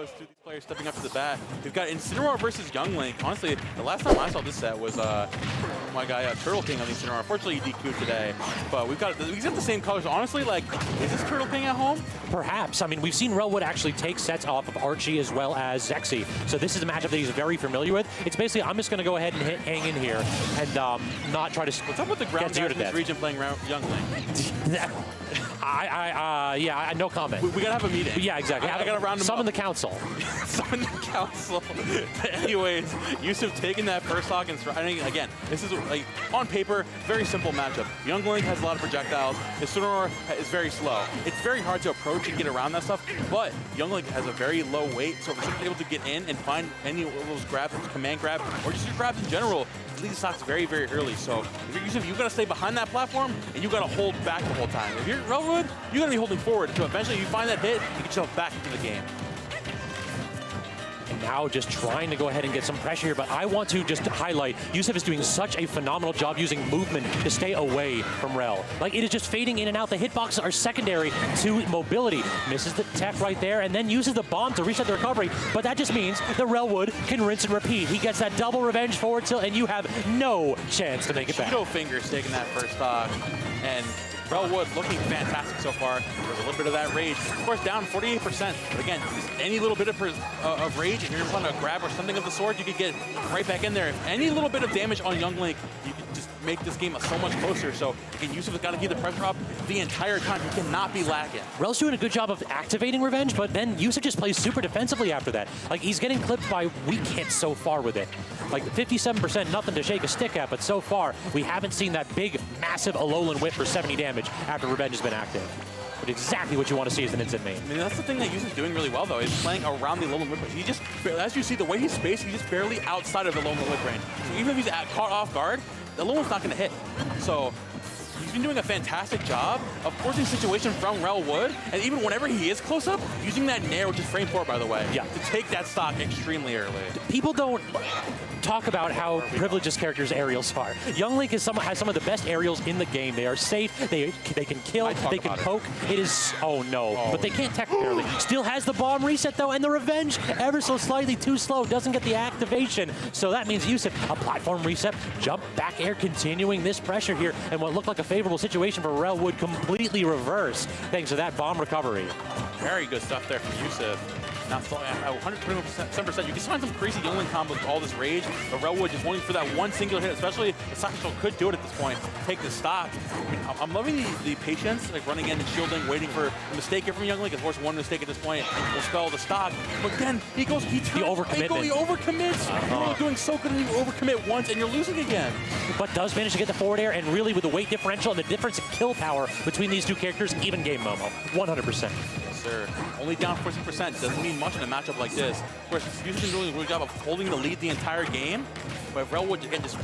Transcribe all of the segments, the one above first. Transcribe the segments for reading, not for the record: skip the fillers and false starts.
kudos to these players stepping up to the bat. We've got Incineroar versus Younglink. Honestly, the last time I saw this set was my guy Turtle King on the Incineroar. Unfortunately, he DQ'd today. But we've got the same colors. Honestly, like, is this Turtle King at home? Perhaps. I mean, we've seen Relwood actually take sets off of Archie as well as Zexy. So this is a matchup that he's very familiar with. It's basically, I'm just going to go ahead and hang in here and not try to What's up with the ground guys in this region playing Younglink? Yeah, no comment. We gotta have a meeting. Yeah, exactly. I gotta round them Summon up. the council. Summon the council. Anyways, Yousif taking that first stock and striking. Again, this is like on paper, very simple matchup. Younglink has a lot of projectiles. Incineroar is very slow. It's very hard to approach and get around that stuff, but Younglink has a very low weight, so if we're able to get in and find any of those grabs, command grab, or just your grabs in general, lead stocks very, very early. So if you're Yousif, you gotta stay behind that platform and you gotta hold back the whole time. If you're Relwood, you gotta be holding forward until eventually you find that hit, you get yourself back into the game. And now just trying to go ahead and get some pressure here, but I want to just highlight, Yousif is doing such a phenomenal job using movement to stay away from Rel. Like, it is just fading in and out. The hitboxes are secondary to mobility. Misses the tech right there, and then uses the bomb to reset the recovery, but that just means the Relwood can rinse and repeat. He gets that double revenge forward tilt, and you have no chance to make it back. Cheeto Fingers taking that first stock, and Relwood looking fantastic so far. There's a little bit of that rage. Of course, down 48%. But again, any little bit of rage, if you're going to grab or something of the sort, you could get right back in there. If any little bit of damage on Younglink, you could just make this game so much closer. So again, Yousif has got to keep the pressure up the entire time. He cannot be lacking. Rel's doing a good job of activating revenge, but then Yousif just plays super defensively after that. Like, he's getting clipped by weak hits so far with it. Like 57%, nothing to shake a stick at, but so far we haven't seen that big, massive Alolan whip for 70 damage after revenge has been active. But exactly what you want to see as an instant main. I mean, that's the thing that Yousif's doing really well, though, is playing around the Alolan whip. He just, as you see, the way he's spaced, he's just barely outside of the Alolan whip range. So even if he's caught off guard, the Alolan's not going to hit. So he's been doing a fantastic job of forcing situation from Relwood, and even whenever he is close up, using that Nair, which is frame 4, by the way, to take that stock extremely early. People don't talk about how privileged this character's aerials are. Younglink has some of the best aerials in the game. They are safe, they can kill, they can poke. It is, oh no, but they can't technically. Still has the bomb reset though, and the revenge ever so slightly too slow, doesn't get the activation. So that means Yousif, a platform reset, jump back air, continuing this pressure here, and what looked like a favorable situation for Relwood completely reversed thanks to that bomb recovery. Very good stuff there from Yousif. Now still at 127%. You can find some crazy Youngling combos with all this rage, but Relwood just waiting for that one singular hit, especially the Sacrificial could do it at this point, take the stock. I mean, I'm loving the patience, like running in and shielding, waiting for a mistake here from Youngling. Of course, one mistake at this point will spell the stock. But then he overcommits. You're doing so good and you overcommit once and you're losing again. But does manage to get the forward air, and really with the weight differential and the difference in kill power between these two characters, even game Momo, 100%. Sir. Only down 40% doesn't mean much in a matchup like this. Of course, Yousif's been doing a good job of holding the lead the entire game. But Relwood, again, just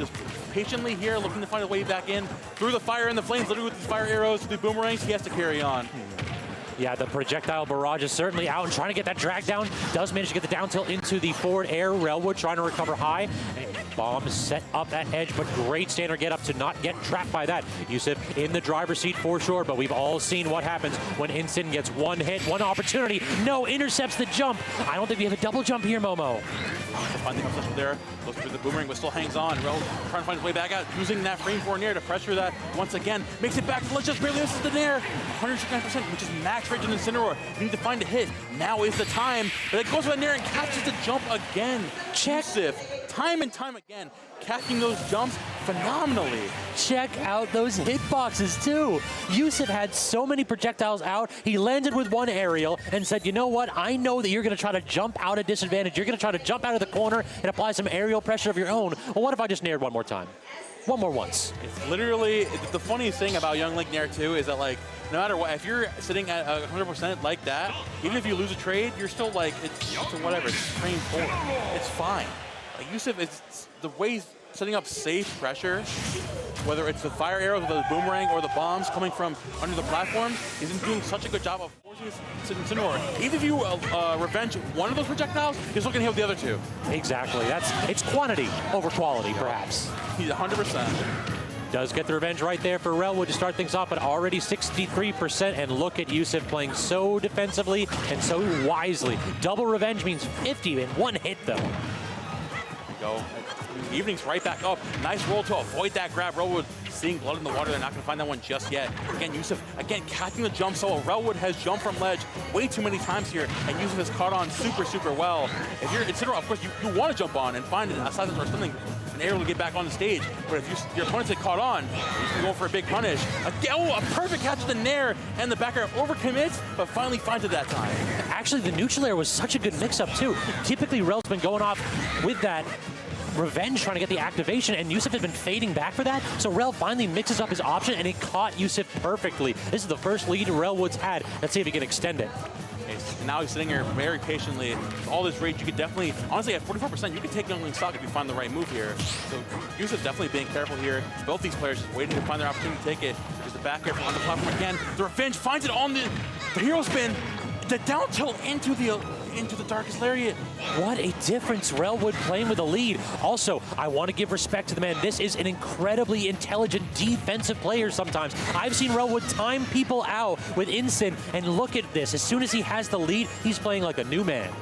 patiently here, looking to find a way back in. Through the fire and the flames, literally with these fire arrows, the boomerangs, he has to carry on. Yeah, the projectile barrage is certainly out and trying to get that drag down. Does manage to get the down tilt into the forward air. Relwood trying to recover high. Bomb set up that edge, but great standard get up to not get trapped by that. Yousif in the driver's seat for sure, but we've all seen what happens when Incin gets one hit, one opportunity. No, intercepts the jump. I don't think we have a double jump here, Momo. Find the obsession there. Goes through the boomerang, but still hangs on. Rel trying to find his way back out, using that frame 4 Nair to pressure that once again. Makes it back. Let's just barely misses the Nair. 169%, which is max rate in Incineroar. You need to find a hit. Now is the time. But it goes for the Nair and catches the jump again. Yousif, time and time again, catching those jumps phenomenally. Check out those hitboxes too. Yousif had so many projectiles out. He landed with one aerial and said, you know what? I know that you're going to try to jump out at disadvantage. You're going to try to jump out of the corner and apply some aerial pressure of your own. Well, what if I just naired one more time? One more once. It's literally, the funniest thing about Younglink Nair 2 is that, like, no matter what, if you're sitting at 100% like that, even if you lose a trade, you're still like, it's whatever, it's frame 4. It's fine. Like, Yousif, it's the way he's setting up safe pressure, whether it's the fire arrows, the boomerang, or the bombs coming from under the platform, he's been doing such a good job of forcing Incineroar. Even if you revenge one of those projectiles, he's still gonna hit with the other two. Exactly. It's quantity over quality, perhaps. He's 100%. Does get the revenge right there for Relwood to start things off, but already 63%. And look at Yousif playing so defensively and so wisely. Double revenge means 50 in one hit, though. There we go. Evening's right back up. Nice roll to avoid that grab. Relwood seeing blood in the water. They're not going to find that one just yet. Again, Yousif, again, catching the jump solo. Relwood has jumped from ledge way too many times here, and Yousif has caught on super, super well. If you're Incineroar, of course, you want to jump on and find a silence or something, an aerial to get back on the stage. But if your opponents get caught on, he's going to go for a big punish. Again, oh, a perfect catch of the Nair, and the back air overcommits, but finally finds it that time. Actually, the neutral air was such a good mix-up, too. Typically, Rel's been going off with that revenge trying to get the activation, and Yousif has been fading back for that, so Rel finally mixes up his option, and it caught Yousif perfectly. This is the first lead Relwood's had. Let's see if he can extend it. Okay, so now he's sitting here very patiently. With all this rage, you could definitely, honestly, at 44%, you could take Youngling stock if you find the right move here. So Yousif definitely being careful here. Both these players just waiting to find their opportunity to take it. There's the back air on the platform again. The revenge finds it on the hero spin. The down tilt into the darkest lariat. What a difference Relwood playing with a lead. Also, I want to give respect to the man. This is an incredibly intelligent defensive player sometimes. I've seen Relwood time people out with Incin, and look at this. As soon as he has the lead, he's playing like a new man.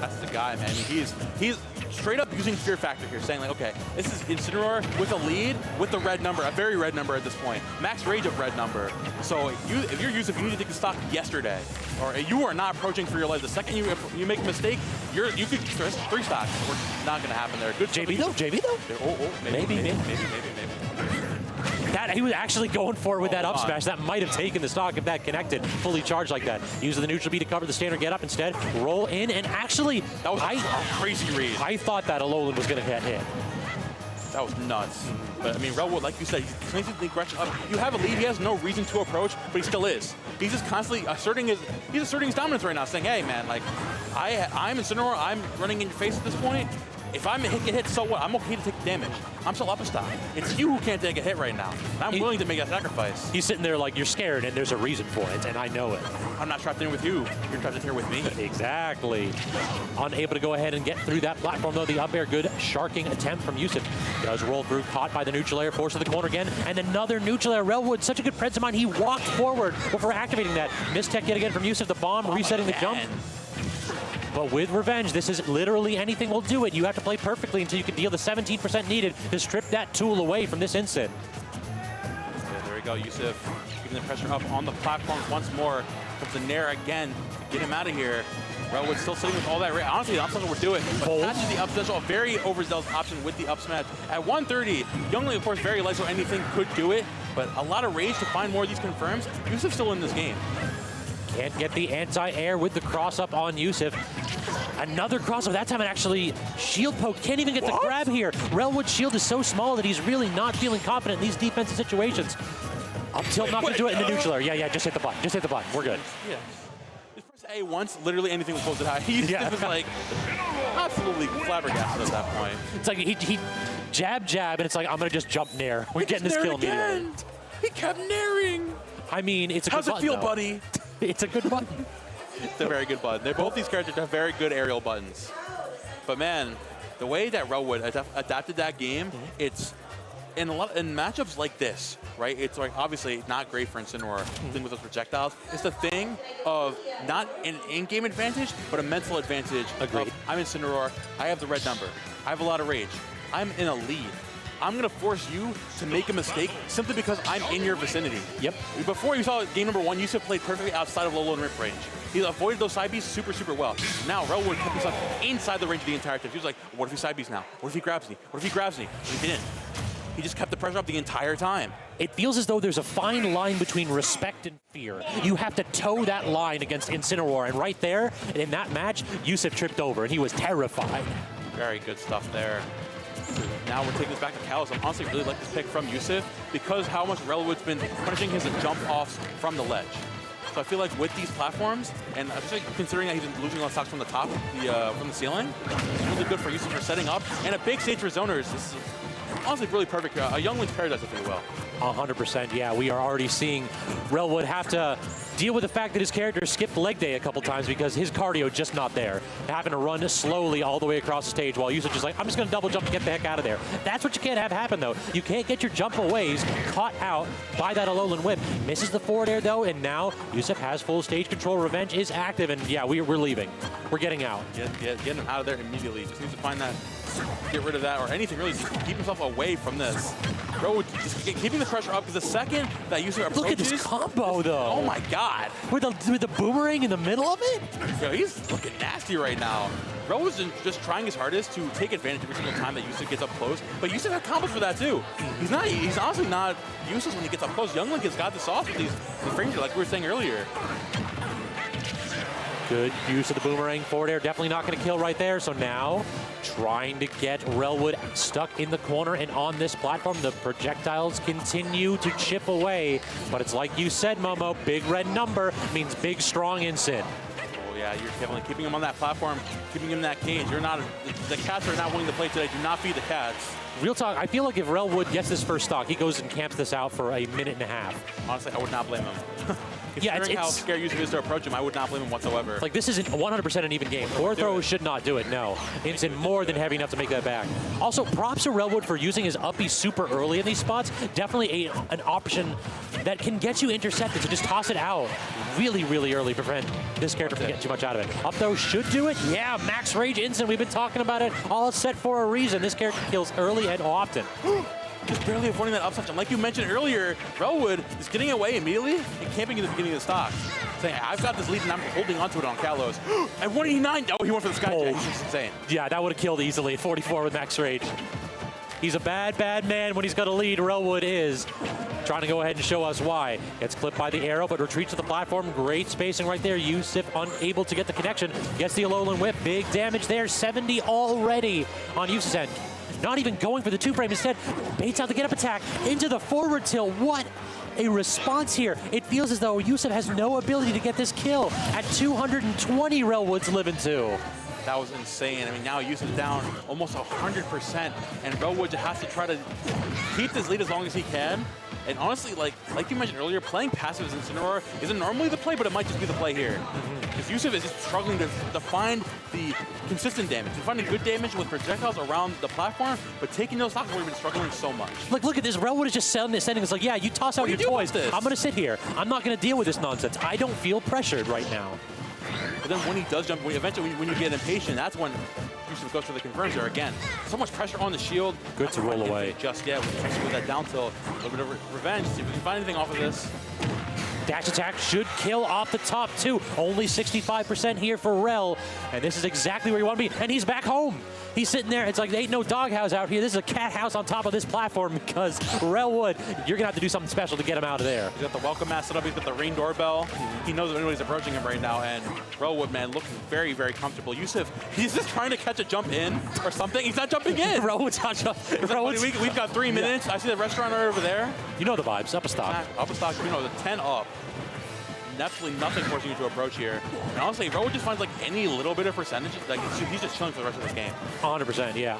That's the guy, man. I mean, he's straight up using fear factor here, saying like, okay, this is Incineroar with a lead, with the red number, a very red number at this point. Max rage of red number. So if you're Yousif, you need to take the stock yesterday, or you are not approaching for your life. The second you make a mistake, you could risk 3 stocks. We're not going to happen there. Good JB though? Oh, maybe. That he was actually going for it with that up smash. That might have taken the stock if that connected fully charged like that. Using the neutral B to cover the standard get up instead. Roll in, and actually, that was a crazy read. I thought that Alolan was going to get hit. That was nuts. But I mean, Relwood, like you said, he's constantly the aggression up. You have a lead, he has no reason to approach, but he still is. He's just constantly asserting his dominance right now, saying, hey man, like, I'm Incineroar, I'm running in your face at this point. If I'm get hit, so what? I'm okay to take damage. I'm still up a stock. It's you who can't take a hit right now. And I'm willing to make that sacrifice. He's sitting there like, you're scared, and there's a reason for it, and I know it. I'm not trapped in with you. You're trapped in here with me. Exactly. Unable to go ahead and get through that platform, though. The up air, good sharking attempt from Yousif. Does roll through, caught by the neutral air, forced to the corner again, and another neutral air. Relwood, such a good presence of mind. He walked forward before activating that. Missed tech yet again from Yousif. The bomb, resetting the jump. But with revenge, this is literally anything will do it. You have to play perfectly until you can deal the 17% needed to strip that tool away from this Incin. Yeah, there we go, Yousif keeping the pressure up on the platform once more. Comes the Nair again to get him out of here. Relwood still sitting with all that. Honestly, the up smash would do it. But catches the up smash, a very overzealous option with the up smash. At 130, Youngling, of course, very light, so anything could do it. But a lot of rage to find more of these confirms. Yousif's still in this game. Can't get the anti-air with the cross-up on Yousif. Another cross-up. That time it actually shield poke. Can't even get the grab here. Relwood's shield is so small that he's really not feeling confident in these defensive situations. Up tilt, not going to do it in the neutral air. Yeah, just hit the button. Just hit the button. We're good. Yeah. Just press A once, literally anything will close it high. He was like absolutely flabbergasted at that point. It's like he jab, and it's like, I'm going to just jump nair. We're getting this kill immediately. He kept nairing. I mean, it's a good button. How's it feel, buddy? It's a good button. It's a very good button. Both these characters have very good aerial buttons. But man, the way that Relwood adapted that game, it's in matchups like this, right? It's like obviously not great for Incineroar dealing with those projectiles. It's the thing of not an in-game advantage, but a mental advantage. Agreed. I'm Incineroar. I have the red number. I have a lot of rage. I'm in a lead. I'm going to force you to make a mistake simply because I'm in your vicinity. Yep. Before you saw game number 1, Yousif played perfectly outside of low and rip range. He avoided those side Bs super, super well. Now, Relwood kept himself inside the range of the entire time. He was like, what if he side Bs now? What if he grabs me? What if he grabs me? But he didn't. He just kept the pressure up the entire time. It feels as though there's a fine line between respect and fear. You have to toe that line against Incineroar, and right there, in that match, Yousif tripped over, and he was terrified. Very good stuff there. Now we're taking this back to Kalos. I honestly really like this pick from Yousif because how much Relwood's been punishing his jump-offs from the ledge. So I feel like with these platforms, and especially considering that he's been losing a lot of stocks from the top, from the ceiling, it's really good for Yousif for setting up. And a big stage for zoners. This is honestly really perfect. A Youngling's paradise, if you will. 100%, yeah. We are already seeing Relwood have to deal with the fact that his character skipped leg day a couple times because his cardio just not there. Having to run slowly all the way across the stage while Yousif just like, I'm just going to double jump and get the heck out of there. That's what you can't have happen, though. You can't get your jump aways caught out by that Alolan Whip. Misses the forward air, though, and now Yousif has full stage control. Revenge is active, and yeah, we're leaving. We're getting out. Get him out of there immediately. Just needs to find that, get rid of that, or anything really, just keep himself away from this. Bro, just keeping the pressure up, because the second that Yousif approaches... Look at this combo, though. Oh my god. With the boomerang in the middle of it? Yo, he's looking nasty right now. Bro was just trying his hardest to take advantage every single time that Yousif gets up close, but Yousif had combos for that too. He's honestly not useless when he gets up close. Young Link has got the sauce with these frames, like we were saying earlier. Good use of the boomerang forward air. Definitely not going to kill right there. So now trying to get Relwood stuck in the corner, and on this platform, the projectiles continue to chip away. But it's like you said, Momo, big red number means big, strong Incin. Oh yeah, you're definitely keeping him on that platform, keeping him in that cage. You're not, the cats are not willing to play today. Do not feed the cats. Real talk, I feel like if Relwood gets this first stock, he goes and camps this out for a minute and a half. Honestly, I would not blame him. Yeah, it's how scared Yousif is to approach him, I would not blame him whatsoever. Like, this isn't 100% an even game. Four throws should not do it, no. Incin more than heavy enough to make that back. Also, props to Relwood for using his uppy super early in these spots. Definitely an option that can get you intercepted, so just toss it out really, really early, prevent this character from getting too much out of it. Up throw should do it. Yeah, max rage Incin. We've been talking about it. All set for a reason. This character kills early and often. Just barely avoiding that up smash. And like you mentioned earlier, Relwood is getting away immediately and camping at the beginning of the stock. Saying, I've got this lead and I'm holding onto it on Kalos. At 189, oh, he went for the Skyjack. He's just insane. Yeah, that would have killed easily at 44 with max rage. He's a bad, bad man when he's got a lead. Relwood is trying to go ahead and show us why. Gets clipped by the arrow, but retreats to the platform. Great spacing right there. Yousif unable to get the connection. Gets the Alolan Whip. Big damage there. 70 already on Yousif's end. Not even going for the two-frame. Instead, baits out the get-up attack into the forward tilt. What a response here. It feels as though Yousif has no ability to get this kill at 220 Relwood's living to. That was insane. I mean, now Yousif's down almost 100%, and Relwood has to try to keep this lead as long as he can. And honestly, like you mentioned earlier, playing passive as Incineroar isn't normally the play, but it might just be the play here. Because Yousif is just struggling to find the consistent damage, to find good damage with projectiles around the platform, but taking those stocks where we've been struggling so much. Look at this. Relwood is just sending it's like, yeah, you toss out your toys. I'm going to sit here. I'm not going to deal with this nonsense. I don't feel pressured right now. But then when he does jump, eventually when you get impatient, that's when Yousif goes for the confirms there again. So much pressure on the shield. Good to roll away. Just yet with that down tilt. A little bit of revenge. See if we can find anything off of this. Dash attack should kill off the top too. Only 65% here for Rel. And this is exactly where you want to be. And he's back home. He's sitting there. It's like there ain't no doghouse out here. This is a cat house on top of this platform because Relwood, you're going to have to do something special to get him out of there. He's got the welcome mat set up. He's got the ring doorbell. He knows that anybody's approaching him right now. And Relwood, man, looking very, very comfortable. Yousif, he's just trying to catch a jump in or something. He's not jumping in. Relwood's not jumping. We've got 3 minutes. Yeah. I see the restaurant right over there. You know the vibes. Up a stock. Up a stock. You know, the 10 up. Definitely nothing forcing you to approach here. And honestly, Relwood just finds like any little bit of percentage, like he's just chilling for the rest of this game. 100%, yeah.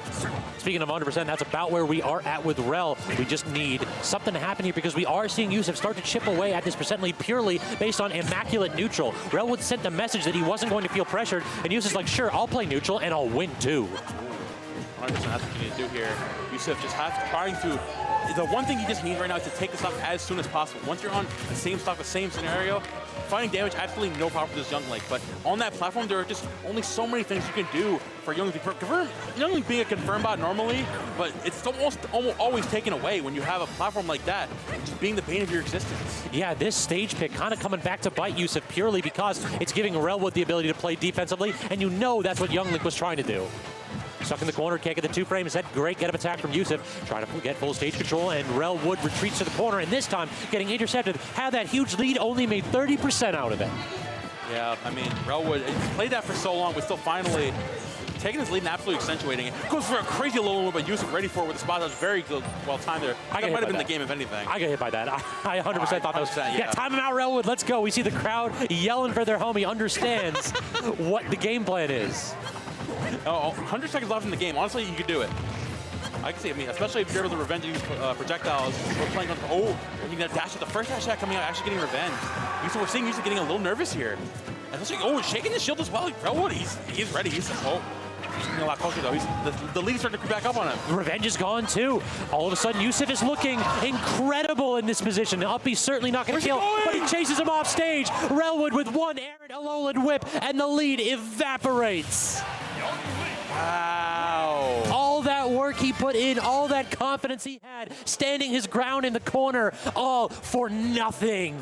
Speaking of 100%, that's about where we are at with Rel. We just need something to happen here because we are seeing Yousif start to chip away at this percent lead purely based on immaculate neutral. Relwood sent the message that he wasn't going to feel pressured, and Yousif's like, sure, I'll play neutral and I'll win too. 100%, that's what you need to do here. Yousif just trying to. The one thing you just need right now is to take the stock as soon as possible. Once you're on the same stock, the same scenario, finding damage, absolutely no problem for this Young Link. But on that platform, there are just only so many things you can do for Young Link. Young Link being a confirm bot normally, but it's almost always taken away when you have a platform like that, just being the bane of your existence. Yeah, this stage pick kind of coming back to bite Yousif purely because it's giving Relwood the ability to play defensively, and you know that's what Young Link was trying to do. Stuck in the corner, can't get the two-frame. Instead, great get-up attack from Yousif. Trying to get full stage control, and Relwood retreats to the corner, and this time getting intercepted. Had that huge lead, only made 30% out of it. Yeah, I mean, Relwood played that for so long, but still finally taking his lead and absolutely accentuating it. Goes for a crazy low one, but Yousif ready for it with the spot that was very good, well timed there. That might have been the game, if anything. I got hit by that. I 100% thought that was. Yeah, time him out, Relwood. Let's go. We see the crowd yelling for their homie. Understands what the game plan is. Oh, 100 seconds left in the game. Honestly, you could do it. I can see, I mean, especially if you're able to revenge these projectiles, we're playing on, you that dash with the first dash attack coming out, actually getting revenge. So we're seeing Yousif getting a little nervous here. Especially, shaking his shield as well. Railwood, he's ready. He's getting a lot closer though. The lead starting to creep back up on him. Revenge is gone too. All of a sudden, Yousif is looking incredible in this position. Uppy's certainly not going to kill, but he chases him off stage. Railwood with one Aaron Alolan whip, and the lead evaporates. Wow. All that work he put in, all that confidence he had, standing his ground in the corner, all for nothing.